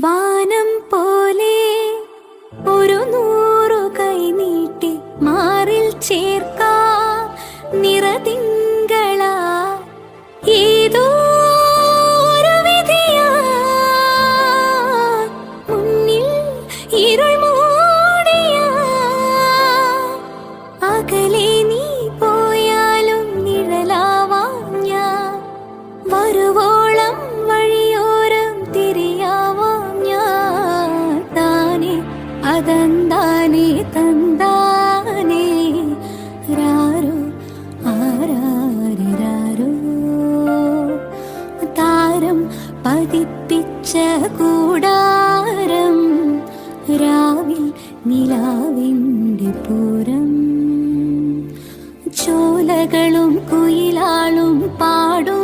വാനം പോലെ ഒരു 100 കൈ നീട്ടി മാറിൽ ചേർക്കാ നിറതിങ്കള ഏതോ ഒരു വിധിയാ മുന്നിൽ ഇരുൾ മൂടിയാ അകലെ നീ പോയാലും നിഴലാവാം ഞാൻ വരുവോളം വഴിയോരം തിരിയാവാം ഞാൻ താനെ അതെന്താനേ തന്താനേ രാരോ ആരാരിരാരോ താരം പതിപ്പിച്ച കൂടാരം രാവിൽ നിലാവിൻ്റെ പൂരം ചോലകളും കുയിലാളും പാടും